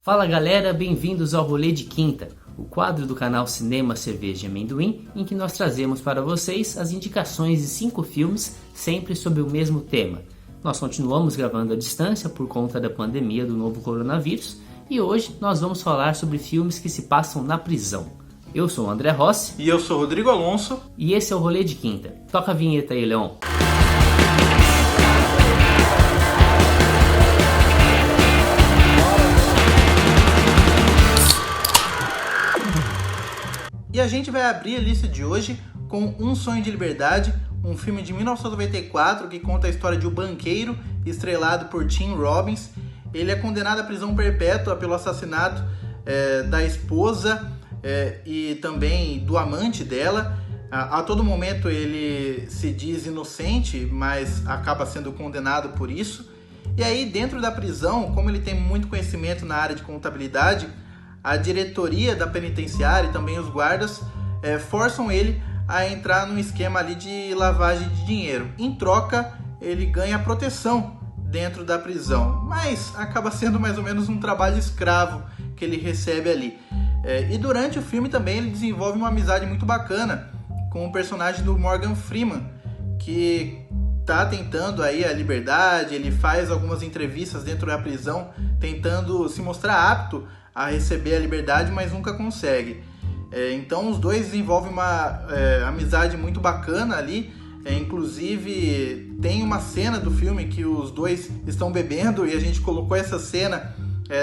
Fala galera, bem-vindos ao Rolê de Quinta, o quadro do canal Cinema, Cerveja e Amendoim, em que nós trazemos para vocês as indicações de 5 filmes, sempre sobre o mesmo tema. Nós continuamos gravando à distância por conta da pandemia do novo coronavírus, e hoje nós vamos falar sobre filmes que se passam na prisão. Eu sou o André Rossi. E eu sou o Rodrigo Alonso. E esse é o Rolê de Quinta. Toca a vinheta aí, Leon. E a gente vai abrir a lista de hoje com Um Sonho de Liberdade, um filme de 1994 que conta a história de um banqueiro estrelado por Tim Robbins. Ele é condenado à prisão perpétua pelo assassinato da esposa e também do amante dela. A todo momento ele se diz inocente, mas acaba sendo condenado por isso. E aí, dentro da prisão, como ele tem muito conhecimento na área de contabilidade, a diretoria da penitenciária e também os guardas forçam ele a entrar num esquema ali de lavagem de dinheiro. Em troca, ele ganha proteção dentro da prisão, mas acaba sendo mais ou menos um trabalho escravo que ele recebe ali. E durante o filme também ele desenvolve uma amizade muito bacana com o personagem do Morgan Freeman, que está tentando aí a liberdade. Ele faz algumas entrevistas dentro da prisão, tentando se mostrar apto a receber a liberdade, mas nunca consegue. Então os dois desenvolvem uma amizade muito bacana ali. Inclusive tem uma cena do filme que os dois estão bebendo e a gente colocou essa cena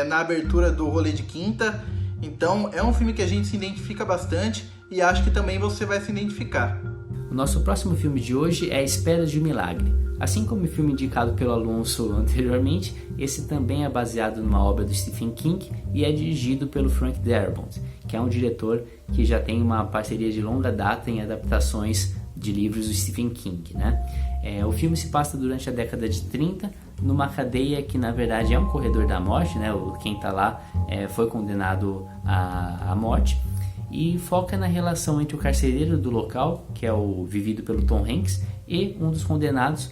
na abertura do Rolê de Quinta. Então é um filme que a gente se identifica bastante e acho que também você vai se identificar. O nosso próximo filme de hoje é A Espera de um Milagre. Assim como o filme indicado pelo Alonso anteriormente, esse também é baseado numa obra do Stephen King e é dirigido pelo Frank Darabont, que é um diretor que já tem uma parceria de longa data em adaptações de livros do Stephen King, né? O filme se passa durante a década de 30, numa cadeia que na verdade é um corredor da morte, né? Quem está lá foi condenado à morte, e foca na relação entre o carcereiro do local, que é o vivido pelo Tom Hanks, e um dos condenados,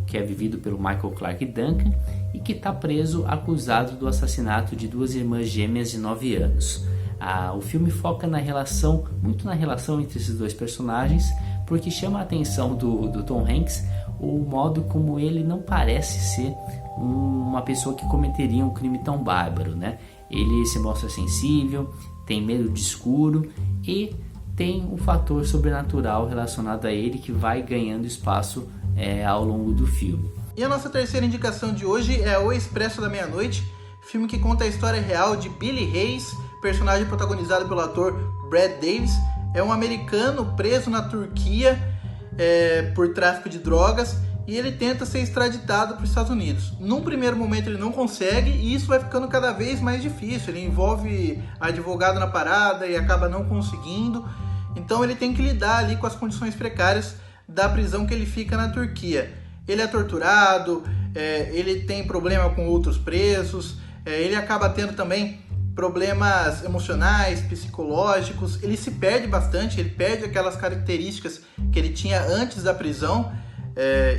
que é vivido pelo Michael Clarke Duncan, e que está preso acusado do assassinato de 2 irmãs gêmeas de 9 anos. O filme foca muito na relação entre esses dois personagens, porque chama a atenção do Tom Hanks o modo como ele não parece ser uma pessoa que cometeria um crime tão bárbaro, né? Ele se mostra sensível, tem medo de escuro e tem um fator sobrenatural relacionado a ele que vai ganhando espaço ao longo do filme. E a nossa terceira indicação de hoje é O Expresso da Meia-Noite, filme que conta a história real de Billy Hayes, personagem protagonizado pelo ator Brad Davis. É um americano preso na Turquia por tráfico de drogas, e ele tenta ser extraditado para os Estados Unidos. Num primeiro momento ele não consegue, e isso vai ficando cada vez mais difícil. Ele envolve advogado na parada e acaba não conseguindo. Então ele tem que lidar ali com as condições precárias da prisão que ele fica na Turquia. Ele é torturado, ele tem problema com outros presos, ele acaba tendo também problemas emocionais, psicológicos. Ele se perde bastante, ele perde aquelas características que ele tinha antes da prisão.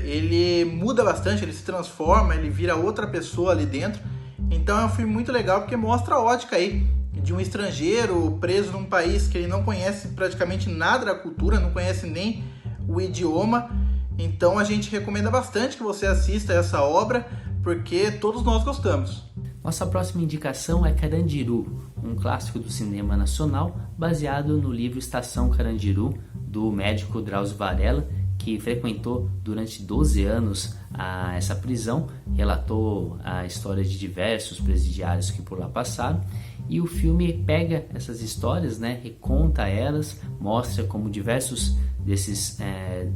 Ele muda bastante, ele se transforma, ele vira outra pessoa ali dentro. Então é um filme muito legal porque mostra a ótica aí de um estrangeiro preso num país que ele não conhece praticamente nada da cultura, não conhece nem o idioma. Então a gente recomenda bastante que você assista essa obra, porque todos nós gostamos. Nossa próxima indicação é Carandiru, um clássico do cinema nacional baseado no livro Estação Carandiru, do médico Drauzio Varela, que frequentou durante 12 anos essa prisão, relatou a história de diversos presidiários que por lá passaram, e o filme pega essas histórias, né, reconta elas, mostra como diversos desses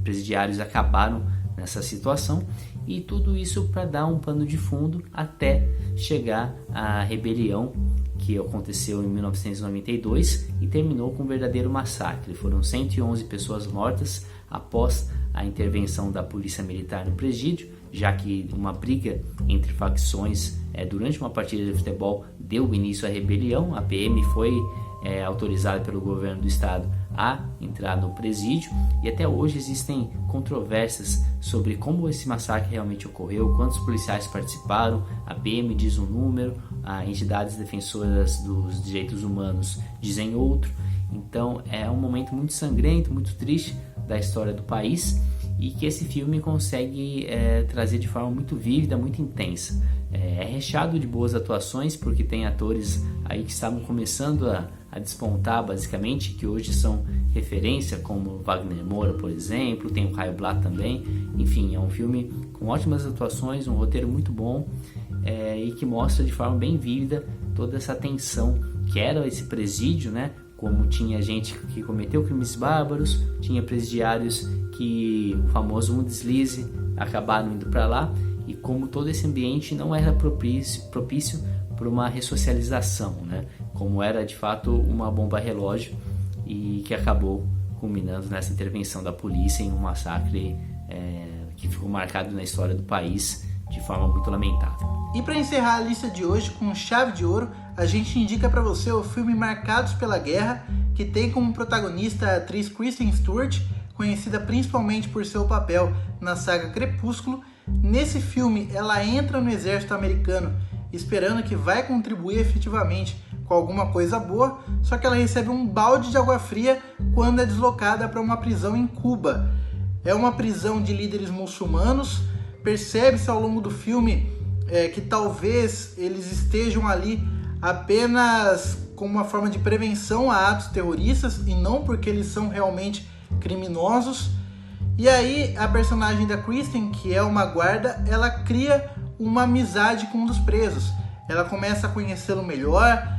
presidiários acabaram nessa situação, e tudo isso para dar um pano de fundo até chegar à rebelião que aconteceu em 1992 e terminou com um verdadeiro massacre. Foram 111 pessoas mortas após a intervenção da polícia militar no presídio, já que uma briga entre facções durante uma partida de futebol deu início à rebelião. A PM foi autorizada pelo governo do estado a entrar no presídio, e até hoje existem controvérsias sobre como esse massacre realmente ocorreu, quantos policiais participaram, a PM diz um número, as entidades defensoras dos direitos humanos dizem outro. Então é um momento muito sangrento, muito triste da história do país, e que esse filme consegue trazer de forma muito vívida, muito intensa. É recheado de boas atuações, porque tem atores aí que estavam começando a despontar basicamente, que hoje são referência, como Wagner Moura, por exemplo, tem o Caio Blatt também. Enfim, é um filme com ótimas atuações, um roteiro muito bom, e que mostra de forma bem vívida toda essa tensão que era esse presídio, né? Como tinha gente que cometeu crimes bárbaros, tinha presidiários que, o famoso um deslize, acabaram indo para lá, e como todo esse ambiente não era propício para uma ressocialização, né? Como era de fato uma bomba relógio, e que acabou culminando nessa intervenção da polícia em um massacre que ficou marcado na história do país de forma muito lamentável. E para encerrar a lista de hoje com chave de ouro, a gente indica para você o filme Marcados pela Guerra, que tem como protagonista a atriz Kristen Stewart, conhecida principalmente por seu papel na saga Crepúsculo. Nesse filme, ela entra no exército americano esperando que vai contribuir efetivamente com alguma coisa boa, só que ela recebe um balde de água fria quando é deslocada para uma prisão em Cuba. É uma prisão de líderes muçulmanos. Percebe-se ao longo do filme que talvez eles estejam ali apenas como uma forma de prevenção a atos terroristas e não porque eles são realmente criminosos. E aí a personagem da Kristen, que é uma guarda, ela cria uma amizade com um dos presos. Ela começa a conhecê-lo melhor,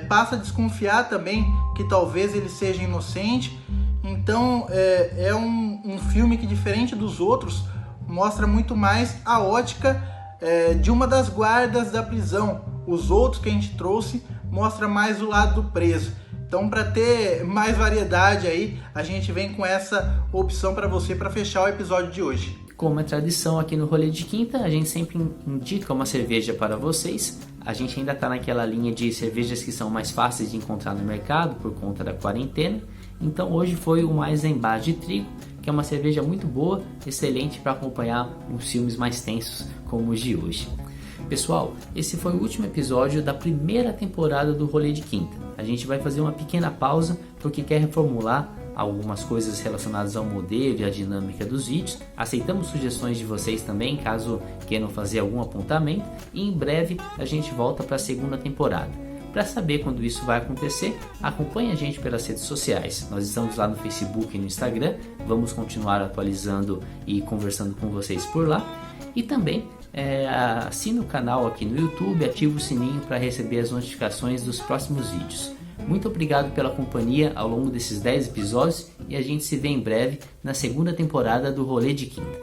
passa a desconfiar também que talvez ele seja inocente. Então é um filme que, diferente dos outros, mostra muito mais a ótica de uma das guardas da prisão. Os outros que a gente trouxe mostra mais o lado do preso. Então, para ter mais variedade aí, a gente vem com essa opção para você para fechar o episódio de hoje. Como é tradição aqui no Rolê de Quinta, a gente sempre indica uma cerveja para vocês. A gente ainda está naquela linha de cervejas que são mais fáceis de encontrar no mercado por conta da quarentena. Então hoje foi o Eisenbahn de trigo, que é uma cerveja muito boa, excelente para acompanhar uns filmes mais tensos como os de hoje. Pessoal, esse foi o último episódio da primeira temporada do Rolê de Quinta. A gente vai fazer uma pequena pausa porque quer reformular algumas coisas relacionadas ao modelo e à dinâmica dos vídeos. Aceitamos sugestões de vocês também, caso queiram fazer algum apontamento, e em breve a gente volta para a segunda temporada. Para saber quando isso vai acontecer, acompanhe a gente pelas redes sociais. Nós estamos lá no Facebook e no Instagram, vamos continuar atualizando e conversando com vocês por lá. E também assine o canal aqui no YouTube, ative o sininho para receber as notificações dos próximos vídeos. Muito obrigado pela companhia ao longo desses 10 episódios, e a gente se vê em breve na segunda temporada do Rolê de Quinta.